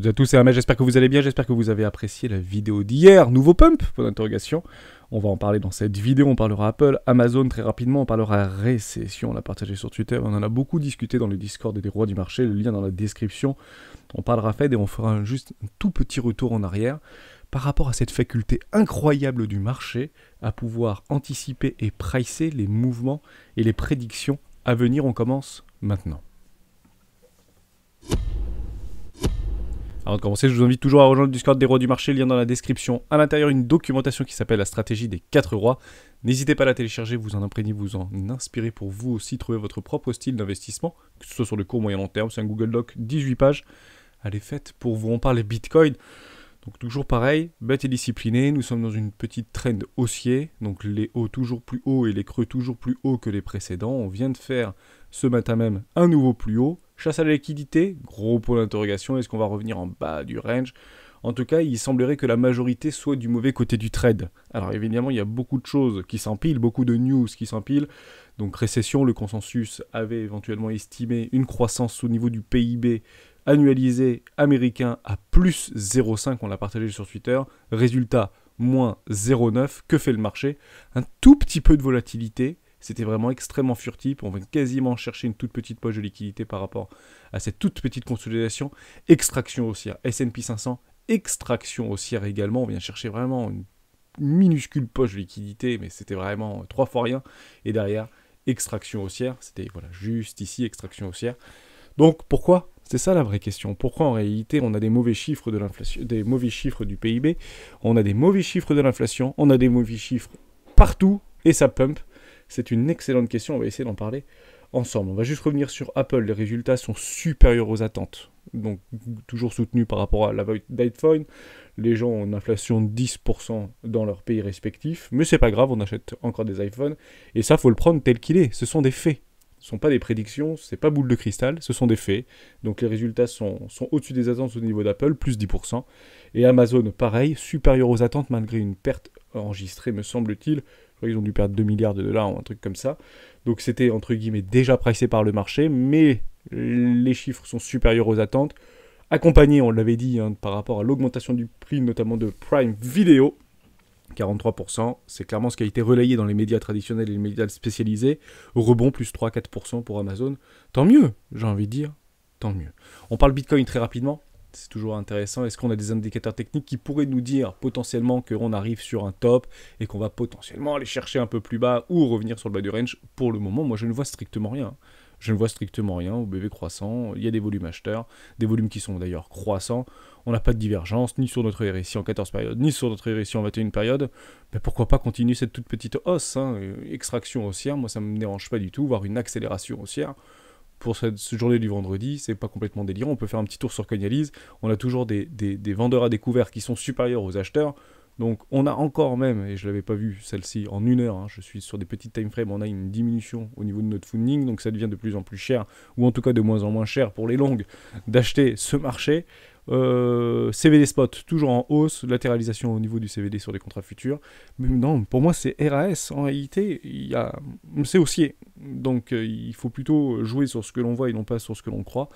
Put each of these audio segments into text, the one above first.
toutes et à tous, c'est Ahmed, j'espère que vous allez bien, j'espère que vous avez apprécié la vidéo d'hier. Nouveau pump, point d'interrogation. On va en parler dans cette vidéo, on parlera Apple, Amazon très rapidement, on parlera récession, on l'a partagé sur Twitter, on en a beaucoup discuté dans le Discord des rois du marché, le lien dans la description. On parlera Fed et on fera juste un tout petit retour en arrière par rapport à cette faculté incroyable du marché à pouvoir anticiper et pricer les mouvements et les prédictions à venir. On commence maintenant. Avant de commencer, je vous invite toujours à rejoindre le Discord des rois du marché, lien dans la description. À l'intérieur, une documentation qui s'appelle la stratégie des 4 rois. N'hésitez pas à la télécharger, vous en imprégnez, vous en inspirez pour vous aussi trouver votre propre style d'investissement, que ce soit sur le court, moyen, long terme. C'est un Google Doc, 18 pages. Elle est faite pour vous. On parle des Bitcoin. Donc toujours pareil, bête et discipliné. Nous sommes dans une petite trend haussier. Donc les hauts toujours plus hauts et les creux toujours plus hauts que les précédents. On vient de faire ce matin même un nouveau plus haut. Chasse à la liquidité, gros point d'interrogation, est-ce qu'on va revenir en bas du range? En tout cas, il semblerait que la majorité soit du mauvais côté du trade. Alors évidemment, il y a beaucoup de choses qui s'empilent, beaucoup de news qui s'empilent. Donc récession, le consensus avait éventuellement estimé une croissance au niveau du PIB annualisé américain à plus 0,5, on l'a partagé sur Twitter. Résultat, moins 0,9, que fait le marché? Un tout petit peu de volatilité. C'était vraiment extrêmement furtif. On va quasiment chercher une toute petite poche de liquidité par rapport à cette toute petite consolidation. Extraction haussière. S&P 500, extraction haussière également. On vient chercher vraiment une minuscule poche de liquidité, mais c'était vraiment 3 fois rien. Et derrière, extraction haussière. C'était voilà, juste ici, extraction haussière. Donc pourquoi? C'est ça la vraie question. Pourquoi en réalité on a des mauvais chiffres de l'inflation, des mauvais chiffres du PIB, on a des mauvais chiffres de l'inflation, on a des mauvais chiffres partout et ça pump? C'est une excellente question, on va essayer d'en parler ensemble. On va juste revenir sur Apple, les résultats sont supérieurs aux attentes. Donc toujours soutenus par rapport à la d'iPhone. Les gens ont une inflation de 10% dans leurs pays respectifs, mais c'est pas grave, on achète encore des iPhones. Et ça, faut le prendre tel qu'il est, ce sont des faits. Ce ne sont pas des prédictions, c'est pas boule de cristal, ce sont des faits. Donc les résultats sont au-dessus des attentes au niveau d'Apple, plus 10%. Et Amazon, pareil, supérieur aux attentes malgré une perte enregistrée, me semble-t-il. Je crois qu'ils ont dû perdre 2 milliards de dollars ou un truc comme ça. Donc c'était, entre guillemets, déjà pricé par le marché, mais les chiffres sont supérieurs aux attentes. Accompagnés, on l'avait dit, par rapport à l'augmentation du prix, notamment de Prime Video, 43%. C'est clairement ce qui a été relayé dans les médias traditionnels et les médias spécialisés. Rebond, plus 3-4% pour Amazon. Tant mieux, j'ai envie de dire, tant mieux. On parle Bitcoin très rapidement. C'est toujours intéressant. Est-ce qu'on a des indicateurs techniques qui pourraient nous dire potentiellement qu'on arrive sur un top et qu'on va potentiellement aller chercher un peu plus bas ou revenir sur le bas du range? Pour le moment, moi, je ne vois strictement rien. Je ne vois strictement rien au BV croissant. Il y a des volumes acheteurs, des volumes qui sont d'ailleurs croissants. On n'a pas de divergence, ni sur notre RSI en 14 périodes, ni sur notre RSI en 21 périodes. Mais pourquoi pas continuer cette toute petite hausse, extraction haussière, moi ça ne me dérange pas du tout, voire une accélération haussière. Pour cette journée du vendredi, c'est pas complètement délirant, on peut faire un petit tour sur Coinalyse, on a toujours des vendeurs à découvert qui sont supérieurs aux acheteurs, donc on a encore même, et je l'avais pas vu celle-ci en 1 heure, je suis sur des petites time frames, on a une diminution au niveau de notre funding, donc ça devient de plus en plus cher, ou en tout cas de moins en moins cher pour les longues d'acheter ce marché. CVD spot toujours en hausse, latéralisation au niveau du CVD sur des contrats futurs. Mais non, pour moi c'est RAS en réalité, c'est haussier. Donc il faut plutôt jouer sur ce que l'on voit et non pas sur ce que l'on croit.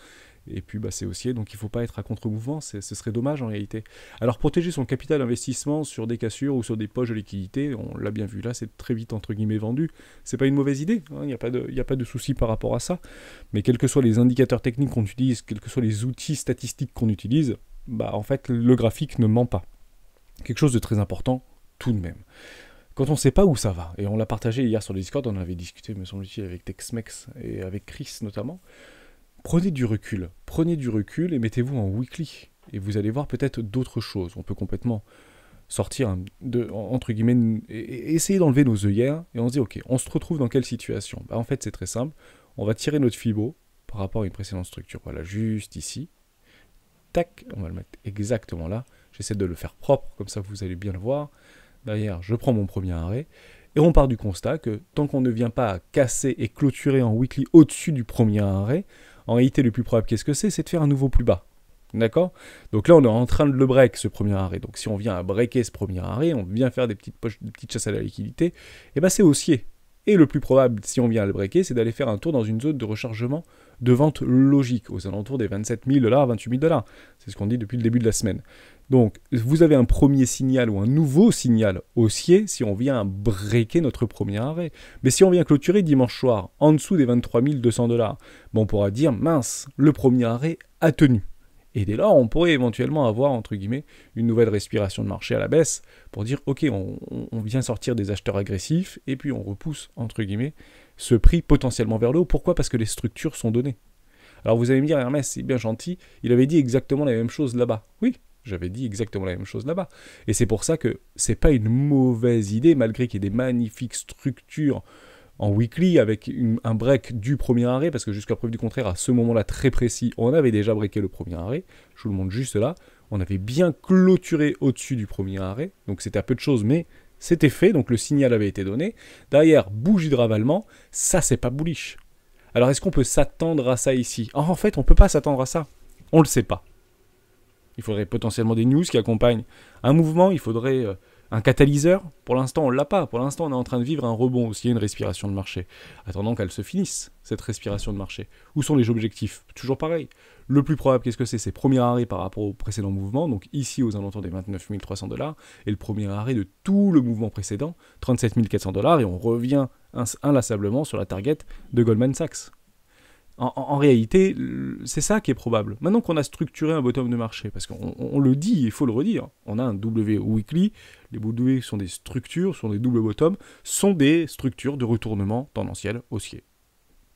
Et puis c'est haussier, donc il ne faut pas être à contre-mouvement, ce serait dommage en réalité. Alors protéger son capital investissement sur des cassures ou sur des poches de liquidité, on l'a bien vu là, c'est très vite entre guillemets vendu. C'est pas une mauvaise idée, il n'y a pas de souci par rapport à ça. Mais quels que soient les indicateurs techniques qu'on utilise, quels que soient les outils statistiques qu'on utilise, en fait le graphique ne ment pas. Quelque chose de très important tout de même. Quand on ne sait pas où ça va, et on l'a partagé hier sur le Discord, on avait discuté, me semble-t-il, avec Tex-Mex et avec Chris notamment. Prenez du recul et mettez-vous en weekly. Et vous allez voir peut-être d'autres choses. On peut complètement sortir entre guillemets, et essayer d'enlever nos œillères, et on se dit, ok, on se retrouve dans quelle situation? En fait, c'est très simple. On va tirer notre Fibo par rapport à une précédente structure. Voilà, juste ici. Tac, on va le mettre exactement là. J'essaie de le faire propre, comme ça vous allez bien le voir. Derrière, je prends mon premier arrêt. Et on part du constat que tant qu'on ne vient pas casser et clôturer en weekly au-dessus du premier arrêt, en réalité, le plus probable, qu'est-ce que c'est de faire un nouveau plus bas. D'accord? Donc là, on est en train de le break, ce premier arrêt. Donc si on vient à breaker ce premier arrêt, on vient faire des petites poches, des petites chasses à la liquidité, et c'est haussier. Et le plus probable, si on vient à le breaker, c'est d'aller faire un tour dans une zone de rechargement de vente logique, aux alentours des 27 000 $, 28 000 $. C'est ce qu'on dit depuis le début de la semaine. Donc, vous avez un premier signal ou un nouveau signal haussier si on vient breaker notre premier arrêt. Mais si on vient clôturer dimanche soir en dessous des 23 200 $, on pourra dire, mince, le premier arrêt a tenu. Et dès lors, on pourrait éventuellement avoir, entre guillemets, une nouvelle respiration de marché à la baisse pour dire, ok, on vient sortir des acheteurs agressifs et puis on repousse, entre guillemets, ce prix potentiellement vers le haut. Pourquoi ? Parce que les structures sont données. Alors vous allez me dire, Hermès, c'est bien gentil, il avait dit exactement la même chose là-bas. Oui, j'avais dit exactement la même chose là-bas. Et c'est pour ça que c'est pas une mauvaise idée, malgré qu'il y ait des magnifiques structures en weekly avec un break du premier arrêt, parce que jusqu'à preuve du contraire, à ce moment-là très précis, on avait déjà breaké le premier arrêt. Je vous le montre juste là. On avait bien clôturé au-dessus du premier arrêt, donc c'était à peu de choses, mais c'était fait, donc le signal avait été donné. Derrière, bougie de ravalement, ça c'est pas bullish. Alors est-ce qu'on peut s'attendre à ça ici ? En fait, on ne peut pas s'attendre à ça. On ne le sait pas. Il faudrait potentiellement des news qui accompagnent un mouvement, il faudrait un catalyseur. Pour l'instant, on ne l'a pas. Pour l'instant, on est en train de vivre un rebond aussi, une respiration de marché. Attendant qu'elle se finisse, cette respiration de marché. Où sont les objectifs ? Toujours pareil. Le plus probable, qu'est-ce que c'est ? C'est premier arrêt par rapport au précédent mouvement, donc ici aux alentours des 29 300 $, et le premier arrêt de tout le mouvement précédent, 37 400 $, et on revient inlassablement sur la target de Goldman Sachs. En réalité, c'est ça qui est probable. Maintenant qu'on a structuré un bottom de marché, parce qu'on le dit, il faut le redire, on a un W weekly, les W sont des structures, sont des double bottom, sont des structures de retournement tendanciel haussier.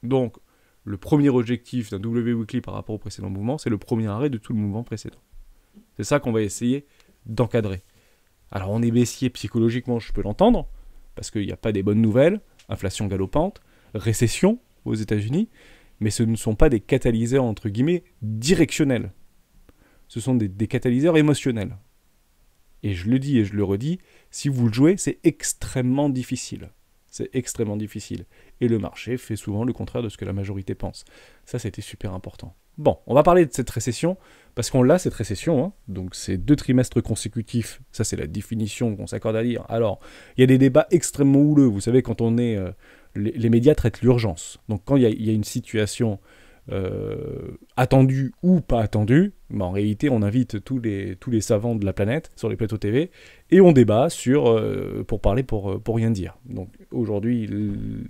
Donc, le premier objectif d'un W weekly par rapport au précédent mouvement, c'est le premier arrêt de tout le mouvement précédent. C'est ça qu'on va essayer d'encadrer. Alors, on est baissier psychologiquement, je peux l'entendre, parce qu'il n'y a pas des bonnes nouvelles, inflation galopante, récession aux États-Unis, mais ce ne sont pas des catalyseurs, entre guillemets, directionnels. Ce sont des catalyseurs émotionnels. Et je le dis et je le redis, si vous le jouez, c'est extrêmement difficile. C'est extrêmement difficile. Et le marché fait souvent le contraire de ce que la majorité pense. Ça, c'était super important. Bon, on va parler de cette récession, parce qu'on l'a, cette récession. Donc, c'est 2 trimestres consécutifs. Ça, c'est la définition qu'on s'accorde à lire. Alors, il y a des débats extrêmement houleux. Vous savez, quand on est... les médias traitent l'urgence. Donc, quand il y a une situation attendue ou pas attendue, en réalité, on invite tous les savants de la planète sur les plateaux TV et on débat pour parler pour rien dire. Donc, aujourd'hui,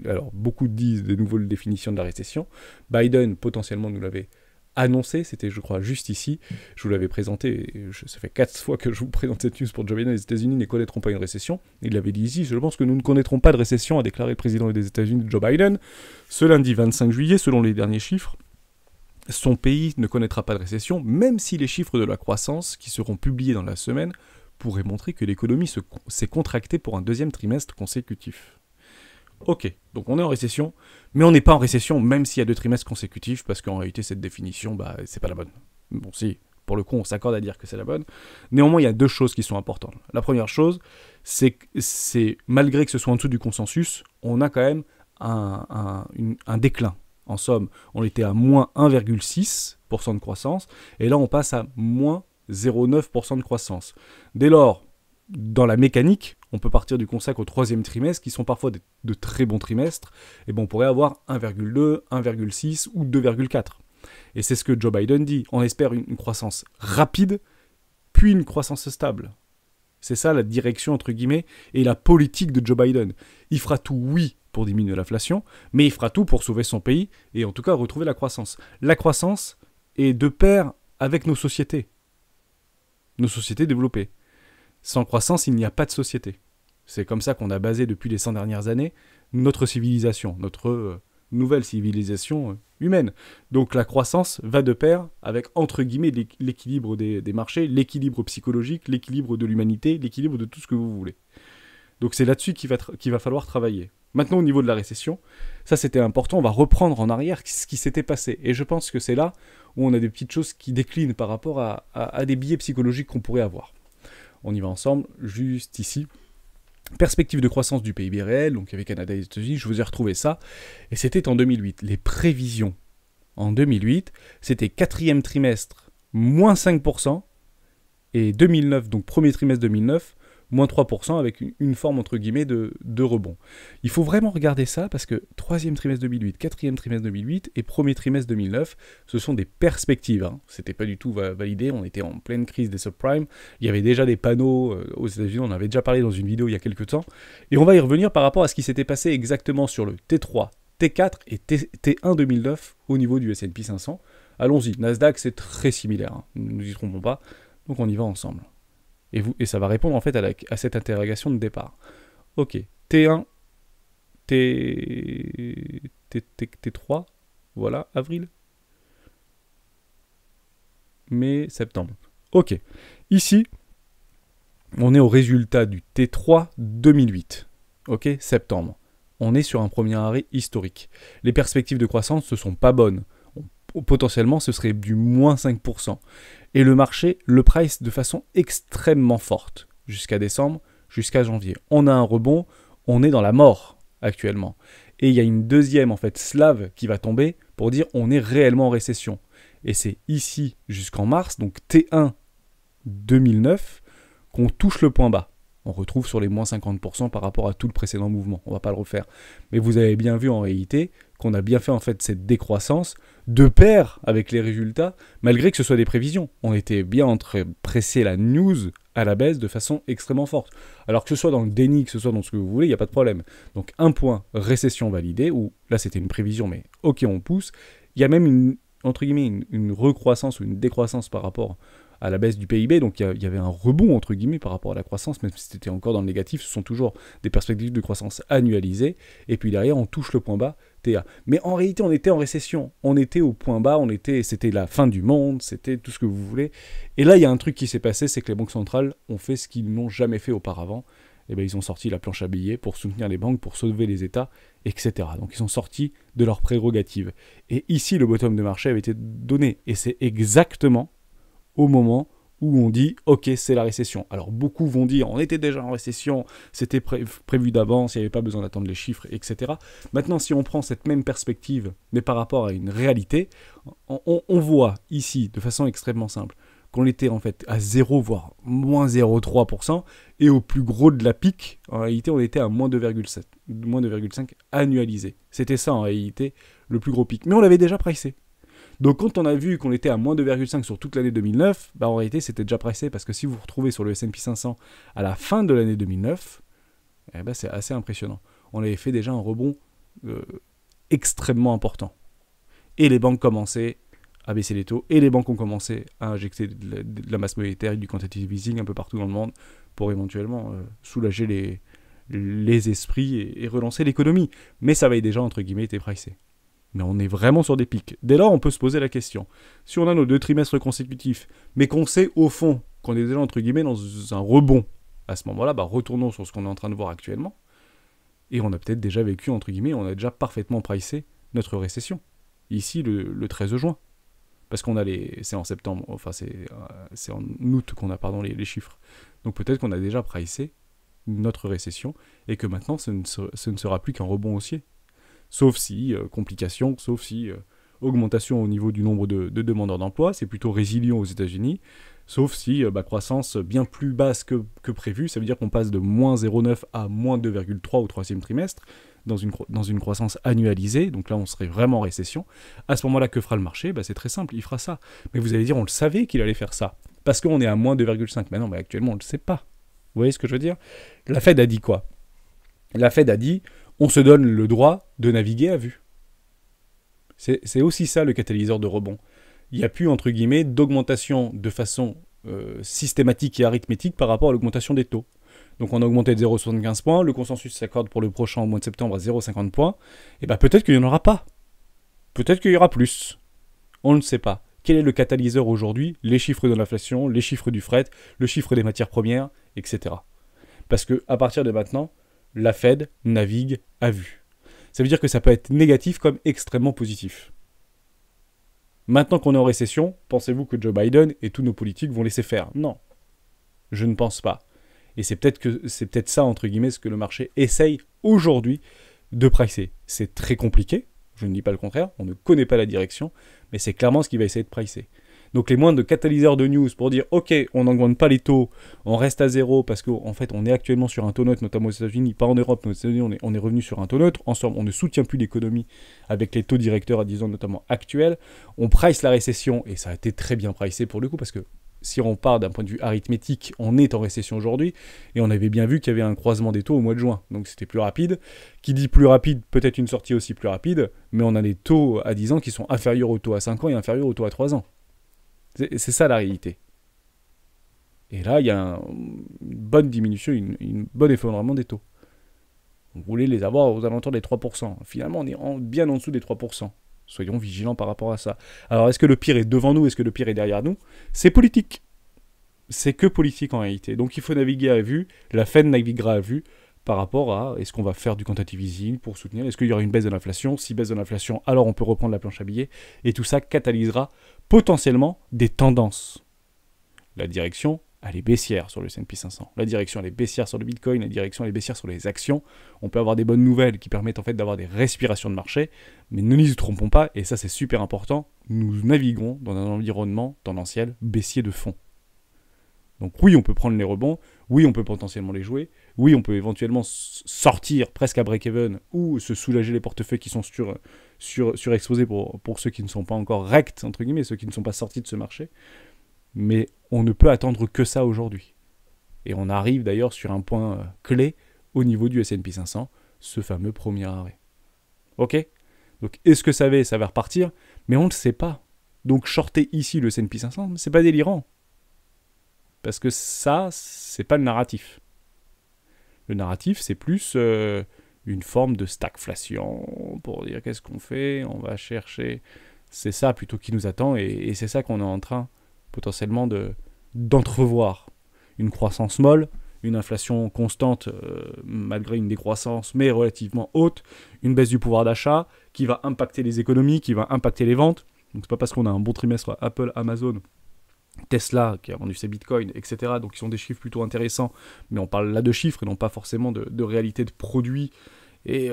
alors, beaucoup disent des nouvelles définitions de la récession. Biden, potentiellement, nous l'avait annoncé, c'était je crois juste ici, je vous l'avais présenté, ça fait 4 fois que je vous présente cette news pour Joe Biden, les États-Unis ne connaîtront pas une récession, il l'avait dit ici, je pense que nous ne connaîtrons pas de récession, a déclaré le président des États-Unis Joe Biden, ce lundi 25 juillet, selon les derniers chiffres, son pays ne connaîtra pas de récession, même si les chiffres de la croissance qui seront publiés dans la semaine pourraient montrer que l'économie s'est contractée pour un deuxième trimestre consécutif. Ok, donc on est en récession, mais on n'est pas en récession même s'il y a 2 trimestres consécutifs, parce qu'en réalité cette définition, c'est pas la bonne. Bon si, pour le coup on s'accorde à dire que c'est la bonne. Néanmoins il y a 2 choses qui sont importantes. La première chose, c'est malgré que ce soit en dessous du consensus, on a quand même un déclin. En somme, on était à moins 1,6% de croissance, et là on passe à moins 0,9% de croissance. Dès lors, dans la mécanique, on peut partir du constat qu'au 3e trimestre, qui sont parfois de très bons trimestres, et on pourrait avoir 1,2, 1,6 ou 2,4. Et c'est ce que Joe Biden dit. On espère une croissance rapide, puis une croissance stable. C'est ça la direction, entre guillemets, et la politique de Joe Biden. Il fera tout, oui, pour diminuer l'inflation, mais il fera tout pour sauver son pays, et en tout cas retrouver la croissance. La croissance est de pair avec nos sociétés développées. Sans croissance, il n'y a pas de société. C'est comme ça qu'on a basé depuis les 100 dernières années notre civilisation, notre nouvelle civilisation humaine. Donc la croissance va de pair avec, entre guillemets, l'équilibre des marchés, l'équilibre psychologique, l'équilibre de l'humanité, l'équilibre de tout ce que vous voulez. Donc c'est là-dessus qu'il va falloir travailler. Maintenant, au niveau de la récession, ça c'était important, on va reprendre en arrière ce qui s'était passé. Et je pense que c'est là où on a des petites choses qui déclinent par rapport à des biais psychologiques qu'on pourrait avoir. On y va ensemble, juste ici. Perspective de croissance du PIB réel, donc il y avait Canada et les États-Unis, je vous ai retrouvé ça. Et c'était en 2008. Les prévisions en 2008, c'était 4e trimestre, moins 5%, et 2009, donc premier trimestre 2009, moins 3% avec une forme entre guillemets de rebond. Il faut vraiment regarder ça parce que troisième trimestre 2008, quatrième trimestre 2008 et premier trimestre 2009, ce sont des perspectives. Hein. C'était pas du tout validé, on était en pleine crise des subprimes. Il y avait déjà des panneaux aux États-Unis, on en avait déjà parlé dans une vidéo il y a quelques temps. Et on va y revenir par rapport à ce qui s'était passé exactement sur le T3, T4 et T1 2009 au niveau du S&P 500. Allons-y, Nasdaq c'est très similaire, hein. Ne nous y trompons pas, donc on y va ensemble. Et ça va répondre en fait à cette interrogation de départ. Ok, T1, T3, voilà, avril, mai, septembre. Ok, ici, on est au résultat du T3 2008, ok, septembre. On est sur un premier arrêt historique. Les perspectives de croissance ne sont pas bonnes. Potentiellement, ce serait du moins 5%. Et le marché le price de façon extrêmement forte, jusqu'à décembre, jusqu'à janvier. On a un rebond, on est dans la mort actuellement. Et il y a une deuxième en fait slave qui va tomber pour dire on est réellement en récession. Et c'est ici jusqu'en mars, donc T1 2009, qu'on touche le point bas. On retrouve sur les moins 50% par rapport à tout le précédent mouvement. On ne va pas le refaire. Mais vous avez bien vu en réalité qu'on a bien fait en fait cette décroissance de pair avec les résultats, malgré que ce soit des prévisions. On était bien en train de presser la news à la baisse de façon extrêmement forte. Alors que ce soit dans le déni, que ce soit dans ce que vous voulez, il n'y a pas de problème. Donc un point, récession validée, ou là c'était une prévision, mais ok on pousse. Il y a même entre guillemets une recroissance ou une décroissance par rapport à la baisse du PIB, donc il y avait un rebond entre guillemets par rapport à la croissance, même si c'était encore dans le négatif, ce sont toujours des perspectives de croissance annualisées, et puis derrière on touche le point bas, TA. Mais en réalité on était en récession, on était au point bas, c'était la fin du monde, c'était tout ce que vous voulez, et là il y a un truc qui s'est passé, c'est que les banques centrales ont fait ce qu'ils n'ont jamais fait auparavant, et bien ils ont sorti la planche à billets pour soutenir les banques, pour sauver les États, etc. Donc ils sont sortis de leurs prérogatives. Et ici le bottom de marché avait été donné, et c'est exactement au moment où on dit « Ok, c'est la récession ». Alors beaucoup vont dire « On était déjà en récession, c'était prévu d'avance, il n'y avait pas besoin d'attendre les chiffres, etc. » Maintenant, si on prend cette même perspective, mais par rapport à une réalité, on voit ici, de façon extrêmement simple, qu'on était en fait à 0, voire moins 0,3%, et au plus gros de la pique, en réalité, on était à moins 2,7, moins 2,5 annualisé. C'était ça en réalité, le plus gros pic. Mais on l'avait déjà pricé. Donc quand on a vu qu'on était à moins 2,5 sur toute l'année 2009, bah en réalité c'était déjà pricé parce que si vous vous retrouvez sur le S&P 500 à la fin de l'année 2009, eh ben c'est assez impressionnant. On avait fait déjà un rebond extrêmement important. Et les banques commençaient à baisser les taux, et les banques ont commencé à injecter de la masse monétaire et du quantitative easing un peu partout dans le monde pour éventuellement soulager les esprits et relancer l'économie. Mais ça avait déjà entre guillemets été pricé. Mais on est vraiment sur des pics. Dès lors, on peut se poser la question. Si on a nos 2 trimestres consécutifs, mais qu'on sait au fond qu'on est déjà, entre guillemets, dans un rebond, à ce moment-là, bah, retournons sur ce qu'on est en train de voir actuellement. Et on a peut-être déjà vécu, entre guillemets, on a déjà parfaitement pricé notre récession. Ici, le 13 juin. Parce qu'on a c'est en septembre, enfin c'est en août qu'on a, pardon, les chiffres. Donc peut-être qu'on a déjà pricé notre récession, et que maintenant, ce ne sera plus qu'un rebond haussier. Sauf si, complications, sauf si augmentation au niveau du nombre de demandeurs d'emploi, c'est plutôt résilient aux États-Unis, sauf si croissance bien plus basse que prévu, ça veut dire qu'on passe de moins 0,9 à moins 2,3 au troisième trimestre, dans une croissance annualisée, donc là on serait vraiment en récession. À ce moment-là, que fera le marché ? C'est très simple, il fera ça. Mais vous allez dire, on le savait qu'il allait faire ça, parce qu'on est à moins 2,5. Mais non, actuellement on ne le sait pas. Vous voyez ce que je veux dire ? La Fed a dit quoi ? La Fed a dit... On se donne le droit de naviguer à vue. C'est aussi ça le catalyseur de rebond. Il n'y a plus, entre guillemets, d'augmentation de façon systématique et arithmétique par rapport à l'augmentation des taux. Donc on a augmenté de 0,75 points, le consensus s'accorde pour le prochain au mois de septembre à 0,50 points, et peut-être qu'il n'y en aura pas. Peut-être qu'il y aura plus. On ne sait pas. Quel est le catalyseur aujourd'hui ? Les chiffres de l'inflation, les chiffres du fret, le chiffre des matières premières, etc. Parce qu'à partir de maintenant, la Fed navigue à vue. Ça veut dire que ça peut être négatif comme extrêmement positif. Maintenant qu'on est en récession, pensez-vous que Joe Biden et tous nos politiques vont laisser faire ? Non, je ne pense pas. Et c'est peut-être ça, entre guillemets, ce que le marché essaye aujourd'hui de pricer. C'est très compliqué, je ne dis pas le contraire, on ne connaît pas la direction, mais c'est clairement ce qu'il va essayer de pricer. Donc les moindres catalyseurs de news pour dire ok, on n'augmente pas les taux, on reste à zéro parce qu'en fait on est actuellement sur un taux neutre, notamment aux États-Unis, pas en Europe, mais aux États-Unis on est revenu sur un taux neutre. Ensemble, on ne soutient plus l'économie avec les taux directeurs à 10 ans notamment actuels. On price la récession et ça a été très bien pricé pour le coup parce que si on part d'un point de vue arithmétique, on est en récession aujourd'hui, et on avait bien vu qu'il y avait un croisement des taux au mois de juin, donc c'était plus rapide. Qui dit plus rapide, peut-être une sortie aussi plus rapide, mais on a des taux à 10 ans qui sont inférieurs aux taux à 5 ans et inférieurs aux taux à 3 ans. C'est ça la réalité. Et là, il y a une bonne diminution, une bonne effondrement des taux. On voulait les avoir aux alentours des 3%. Finalement, on est bien en dessous des 3%. Soyons vigilants par rapport à ça. Alors, est-ce que le pire est devant nous? Est-ce que le pire est derrière nous? C'est politique. C'est que politique en réalité. Donc, il faut naviguer à vue. La Fed naviguera à vue par rapport à est-ce qu'on va faire du quantitative easing pour soutenir? Est-ce qu'il y aura une baisse de l'inflation? Si baisse de l'inflation, alors on peut reprendre la planche à billets. Et tout ça catalysera potentiellement des tendances. La direction, elle est baissière sur le S&P 500. La direction, elle est baissière sur le Bitcoin. La direction, elle est baissière sur les actions. On peut avoir des bonnes nouvelles qui permettent en fait d'avoir des respirations de marché. Mais ne nous y trompons pas, et ça c'est super important, nous naviguons dans un environnement tendanciel baissier de fond. Donc oui, on peut prendre les rebonds. Oui, on peut potentiellement les jouer. Oui, on peut éventuellement sortir presque à break-even ou se soulager les portefeuilles qui sont surexposés pour ceux qui ne sont pas encore rects, entre guillemets, ceux qui ne sont pas sortis de ce marché. Mais on ne peut attendre que ça aujourd'hui. Et on arrive d'ailleurs sur un point clé au niveau du S&P 500, ce fameux premier arrêt. Ok? Donc est-ce que ça va repartir? Mais on ne le sait pas. Donc shorter ici le S&P 500, c'est pas délirant. Parce que ça, c'est pas le narratif. Le narratif, c'est plus une forme de stagflation pour dire qu'est-ce qu'on fait, on va chercher. C'est ça plutôt qui nous attend et c'est ça qu'on est en train potentiellement d'entrevoir. Une croissance molle, une inflation constante malgré une décroissance mais relativement haute, une baisse du pouvoir d'achat qui va impacter les économies, qui va impacter les ventes. Donc c'est pas parce qu'on a un bon trimestre Apple, Amazon, Tesla qui a vendu ses bitcoins, etc. Donc ils sont des chiffres plutôt intéressants, mais on parle là de chiffres et non pas forcément de réalité de produits et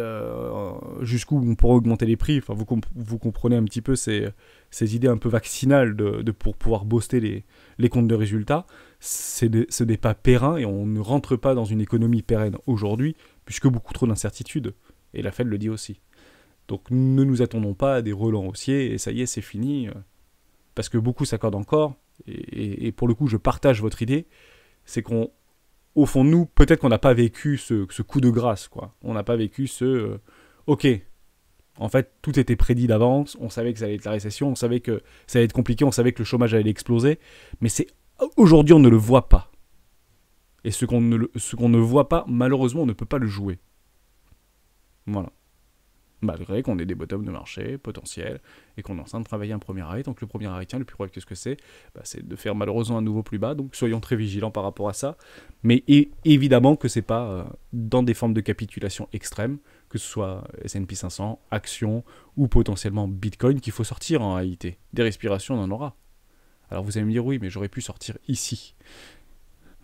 jusqu'où on pourrait augmenter les prix. Enfin, vous comprenez un petit peu ces idées un peu vaccinales pour pouvoir booster les comptes de résultats. Ce n'est pas périn et on ne rentre pas dans une économie pérenne aujourd'hui puisque beaucoup trop d'incertitudes. Et la Fed le dit aussi. Donc ne nous attendons pas à des relents haussiers et ça y est, c'est fini. Parce que beaucoup s'accordent encore. Et pour le coup, je partage votre idée. C'est qu'au fond de nous, peut-être qu'on n'a pas vécu ce coup de grâce, quoi. On n'a pas vécu ok, en fait, tout était prédit d'avance. On savait que ça allait être la récession. On savait que ça allait être compliqué. On savait que le chômage allait exploser. Mais aujourd'hui, on ne le voit pas. Et ce qu'on ne voit pas, malheureusement, on ne peut pas le jouer. Voilà. Malgré qu'on ait des bottoms de marché potentiels et qu'on est en train de travailler un premier arrêt. Donc le premier arrêt, le plus probable, qu'est-ce que c'est? C'est de faire malheureusement un nouveau plus bas. Donc soyons très vigilants par rapport à ça. Mais évidemment que c'est pas dans des formes de capitulation extrêmes, que ce soit S&P 500, actions ou potentiellement Bitcoin, qu'il faut sortir en réalité. Des respirations, on en aura. Alors vous allez me dire, oui, mais j'aurais pu sortir ici.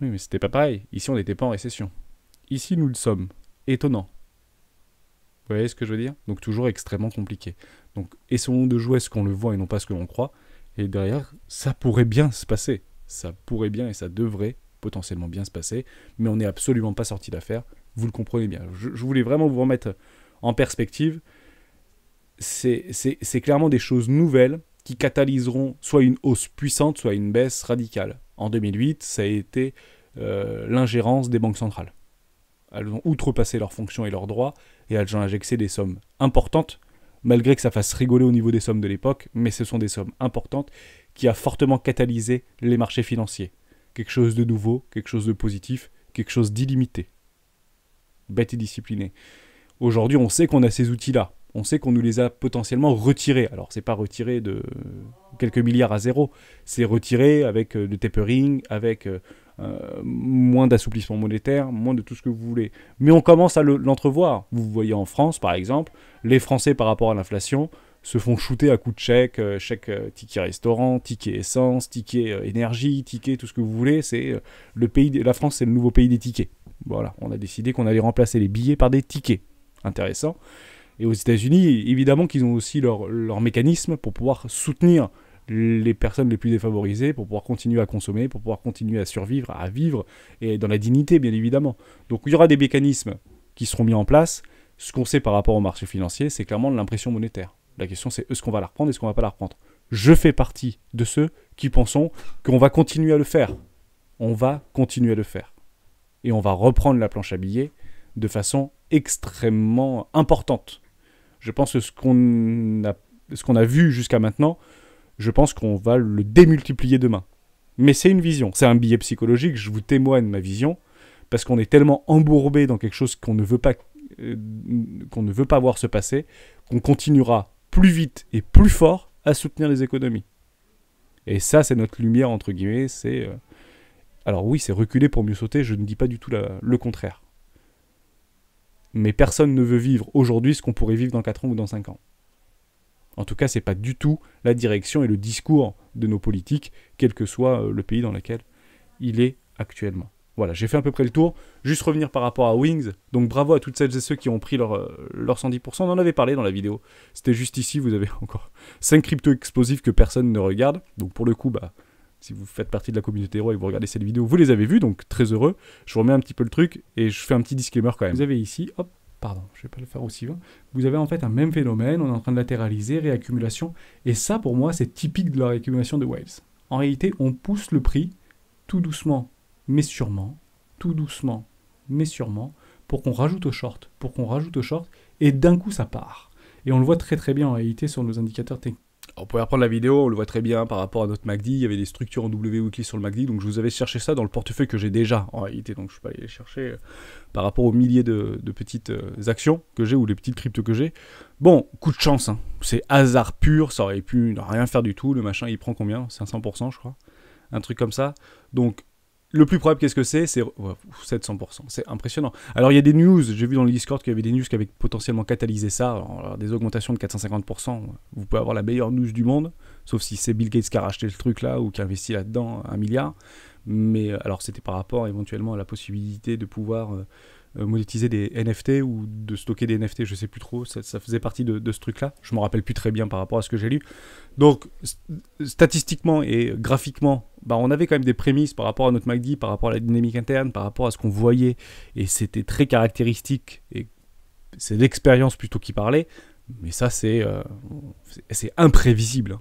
Oui, mais c'était pas pareil. Ici, on n'était pas en récession. Ici, nous le sommes. Étonnant. Vous voyez ce que je veux dire? Donc toujours extrêmement compliqué. Donc essayons de jouer ce qu'on le voit et non pas ce que l'on croit. Et derrière, ça pourrait bien se passer. Ça pourrait bien et ça devrait potentiellement bien se passer. Mais on n'est absolument pas sorti d'affaire. Vous le comprenez bien. Je voulais vraiment vous remettre en perspective. C'est clairement des choses nouvelles qui catalyseront soit une hausse puissante, soit une baisse radicale. En 2008, ça a été l'ingérence des banques centrales. Elles ont outrepassé leurs fonctions et leurs droits, et elles ont injecté des sommes importantes, malgré que ça fasse rigoler au niveau des sommes de l'époque, mais ce sont des sommes importantes qui a fortement catalysé les marchés financiers. Quelque chose de nouveau, quelque chose de positif, quelque chose d'illimité. Bête et discipliné. Aujourd'hui, on sait qu'on a ces outils-là. On sait qu'on nous les a potentiellement retirés. Alors, c'est pas retiré de quelques milliards à zéro. C'est retiré avec le tapering, avec moins d'assouplissement monétaire, moins de tout ce que vous voulez. Mais on commence à l'entrevoir. Vous voyez en France, par exemple, les Français, par rapport à l'inflation, se font shooter à coups de chèque, ticket restaurant, ticket essence, ticket énergie, ticket tout ce que vous voulez. C'est le pays la France, c'est le nouveau pays des tickets. Voilà, on a décidé qu'on allait remplacer les billets par des tickets. Intéressant. Et aux États-Unis, évidemment qu'ils ont aussi leur mécanisme pour pouvoir soutenir les personnes les plus défavorisées pour pouvoir continuer à consommer, pour pouvoir continuer à survivre, à vivre, et dans la dignité, bien évidemment. Donc il y aura des mécanismes qui seront mis en place. Ce qu'on sait par rapport au marché financier, c'est clairement de l'impression monétaire. La question, c'est est-ce qu'on va la reprendre, est-ce qu'on va pas la reprendre? Je fais partie de ceux qui pensons qu'on va continuer à le faire. On va continuer à le faire. Et on va reprendre la planche à billets de façon extrêmement importante. Je pense que ce qu'on a vu jusqu'à maintenant, je pense qu'on va le démultiplier demain. Mais c'est une vision, c'est un billet psychologique, je vous témoigne ma vision, parce qu'on est tellement embourbé dans quelque chose qu'on ne veut pas voir se passer, qu'on continuera plus vite et plus fort à soutenir les économies. Et ça, c'est notre lumière, entre guillemets, c'est... Alors oui, c'est reculer pour mieux sauter, je ne dis pas du tout le contraire. Mais personne ne veut vivre aujourd'hui ce qu'on pourrait vivre dans 4 ans ou dans 5 ans. En tout cas, ce n'est pas du tout la direction et le discours de nos politiques, quel que soit le pays dans lequel il est actuellement. Voilà, j'ai fait à peu près le tour. Juste revenir par rapport à Wings. Donc bravo à toutes celles et ceux qui ont pris leur 110%. On en avait parlé dans la vidéo. C'était juste ici, vous avez encore 5 cryptos explosifs que personne ne regarde. Donc pour le coup, si vous faites partie de la communauté héros et que vous regardez cette vidéo, vous les avez vus, donc très heureux. Je remets un petit peu le truc et je fais un petit disclaimer quand même. Vous avez ici, hop, pardon, je vais pas le faire aussi loin. Vous avez en fait un même phénomène, on est en train de latéraliser, réaccumulation. Et ça, pour moi, c'est typique de la réaccumulation de Whales. En réalité, on pousse le prix tout doucement, mais sûrement, pour qu'on rajoute au short, et d'un coup, ça part. Et on le voit très très bien en réalité sur nos indicateurs techniques. On pourrait reprendre la vidéo, on le voit très bien par rapport à notre MACD, il y avait des structures en W weekly sur le MACD, donc je vous avais cherché ça dans le portefeuille que j'ai déjà en réalité, donc je ne suis pas allé les chercher par rapport aux milliers de petites actions que j'ai ou les petites cryptos que j'ai. Bon, coup de chance, hein. C'est hasard pur, ça aurait pu ne rien faire du tout, le machin il prend combien? 500% je crois, un truc comme ça, donc... Le plus probable, qu'est-ce que c'est 700%, c'est impressionnant. Alors il y a des news, j'ai vu dans le Discord qu'il y avait des news qui avaient potentiellement catalysé ça, alors, des augmentations de 450%, vous pouvez avoir la meilleure news du monde, sauf si c'est Bill Gates qui a racheté le truc là, ou qui a investi là-dedans 1 milliard, mais alors c'était par rapport éventuellement à la possibilité de pouvoir monétiser des NFT ou de stocker des NFT, je sais plus trop, ça faisait partie de ce truc là, je me rappelle plus très bien par rapport à ce que j'ai lu. Donc statistiquement et graphiquement, on avait quand même des prémices par rapport à notre MACD, par rapport à la dynamique interne, par rapport à ce qu'on voyait, et c'était très caractéristique, et c'est l'expérience plutôt qui parlait, mais ça c'est imprévisible.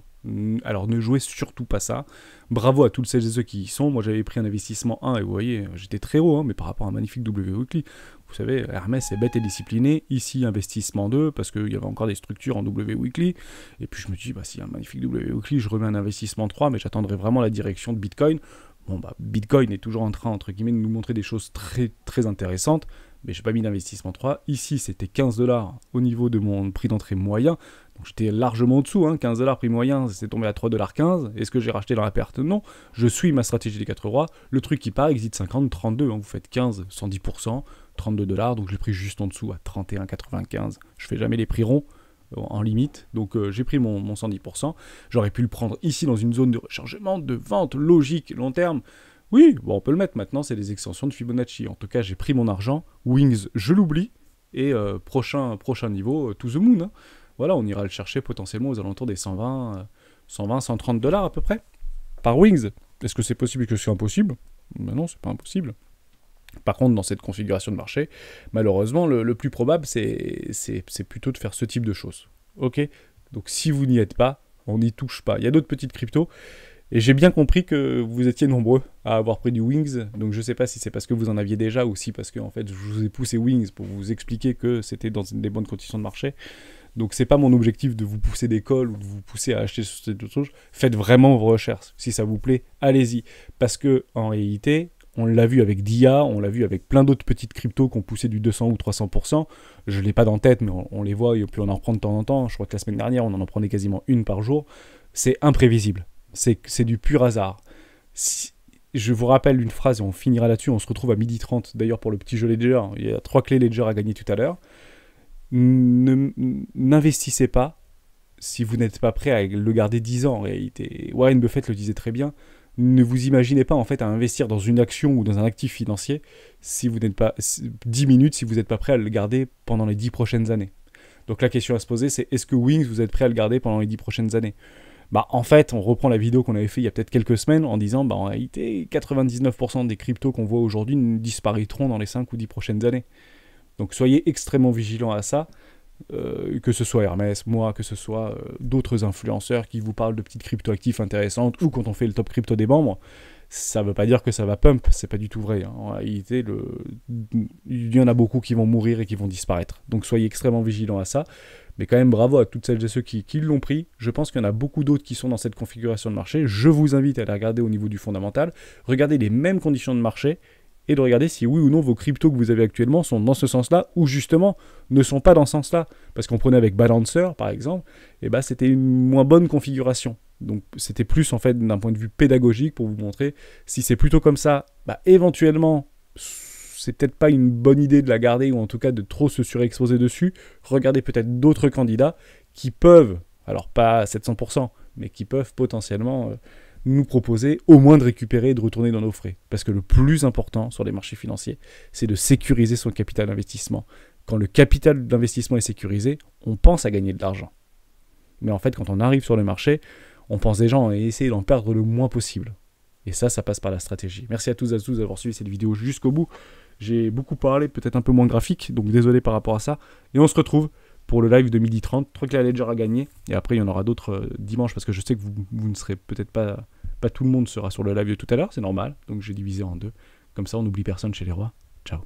Alors ne jouez surtout pas ça. Bravo à toutes celles et ceux qui y sont. Moi j'avais pris un investissement 1 et vous voyez, j'étais très haut, mais par rapport à un magnifique W weekly. Vous savez, Hermès est bête et discipliné. Ici, investissement 2, parce qu'il y avait encore des structures en W weekly. Et puis je me dis, s'il y a un magnifique W weekly, je remets un investissement 3, mais j'attendrai vraiment la direction de Bitcoin. Bon, Bitcoin est toujours en train, entre guillemets, de nous montrer des choses très, très intéressantes, mais je n'ai pas mis d'investissement 3. Ici, c'était 15 $ au niveau de mon prix d'entrée moyen. Donc j'étais largement en dessous, 15 $ prix moyen, c'est tombé à 3,15 $. Est-ce que j'ai racheté dans la perte? Non. Je suis ma stratégie des 4 rois. Le truc qui part, exit 50, 32. Vous faites 15, 110%, 32 $. Donc je l'ai pris juste en dessous à 31,95. Je fais jamais les prix ronds en limite. Donc j'ai pris mon 110%. J'aurais pu le prendre ici dans une zone de rechargement, de vente logique, long terme. Oui, on peut le mettre maintenant, c'est des extensions de Fibonacci. En tout cas, j'ai pris mon argent. Wings, je l'oublie. Et prochain niveau, to the moon. Voilà, on ira le chercher potentiellement aux alentours des 120, 130 $ à peu près, par Wings. Est-ce que c'est possible que c'est impossible? Non, c'est pas impossible. Par contre, dans cette configuration de marché, malheureusement, le plus probable, c'est plutôt de faire ce type de choses. Ok? Donc si vous n'y êtes pas, on n'y touche pas. Il y a d'autres petites cryptos, et j'ai bien compris que vous étiez nombreux à avoir pris du Wings, donc je ne sais pas si c'est parce que vous en aviez déjà, ou si parce que en fait, je vous ai poussé Wings pour vous expliquer que c'était dans des bonnes conditions de marché. Donc c'est pas mon objectif de vous pousser des calls ou de vous pousser à acheter sur cette chose. Faites vraiment vos recherches. Si ça vous plaît, allez-y. Parce que en réalité, on l'a vu avec DIA, on l'a vu avec plein d'autres petites cryptos qui ont poussé du 200 ou 300%. Je l'ai pas dans tête, mais on les voit et puis on en reprend de temps en temps. Je crois que la semaine dernière, on en prenait quasiment une par jour. C'est imprévisible. C'est du pur hasard. Je vous rappelle une phrase et on finira là-dessus. On se retrouve à 12h30 d'ailleurs pour le petit jeu Ledger. Il y a 3 clés Ledger à gagner tout à l'heure. N'investissez pas si vous n'êtes pas prêt à le garder 10 ans en réalité. Warren Buffett le disait très bien. Ne vous imaginez pas en fait à investir dans une action ou dans un actif financier si vous n'êtes pas 10 minutes, si vous n'êtes pas prêt à le garder pendant les 10 prochaines années. Donc la question à se poser, c'est est-ce que Wings, vous êtes prêt à le garder pendant les 10 prochaines années? Bah, en fait, on reprend la vidéo qu'on avait fait il y a peut-être quelques semaines en disant, bah, en réalité, 99% des cryptos qu'on voit aujourd'hui disparaîtront dans les 5 ou 10 prochaines années. Donc soyez extrêmement vigilants à ça, que ce soit Hermès, moi, que ce soit d'autres influenceurs qui vous parlent de petites crypto-actifs intéressantes, ou quand on fait le top crypto des membres, ça ne veut pas dire que ça va pump, c'est pas du tout vrai. Hein. En réalité, il y en a beaucoup qui vont mourir et qui vont disparaître. Donc soyez extrêmement vigilants à ça. Mais quand même, bravo à toutes celles et ceux qui l'ont pris. Je pense qu'il y en a beaucoup d'autres qui sont dans cette configuration de marché. Je vous invite à aller regarder au niveau du fondamental. Regardez les mêmes conditions de marché et de regarder si oui ou non vos cryptos que vous avez actuellement sont dans ce sens-là ou justement ne sont pas dans ce sens-là. Parce qu'on prenait avec Balancer, par exemple, et bah, c'était une moins bonne configuration. Donc c'était plus en fait d'un point de vue pédagogique pour vous montrer si c'est plutôt comme ça, bah, éventuellement c'est peut-être pas une bonne idée de la garder ou en tout cas de trop se surexposer dessus. Regardez peut-être d'autres candidats qui peuvent, alors pas à 700%, mais qui peuvent potentiellement nous proposer au moins de récupérer et de retourner dans nos frais. Parce que le plus important sur les marchés financiers, c'est de sécuriser son capital d'investissement. Quand le capital d'investissement est sécurisé, on pense à gagner de l'argent. Mais en fait, quand on arrive sur le marché, on pense déjà à essayer d'en perdre le moins possible. Et ça passe par la stratégie. Merci à tous et à tous d'avoir suivi cette vidéo jusqu'au bout. J'ai beaucoup parlé, peut-être un peu moins graphique, donc désolé par rapport à ça. Et on se retrouve pour le live de 12h30. Truc la Ledger à gagner. Et après, il y en aura d'autres dimanche, parce que je sais que vous ne serez peut-être pas... Pas tout le monde sera sur le live de tout à l'heure, c'est normal. Donc j'ai divisé en deux. Comme ça, on n'oublie personne chez les rois. Ciao.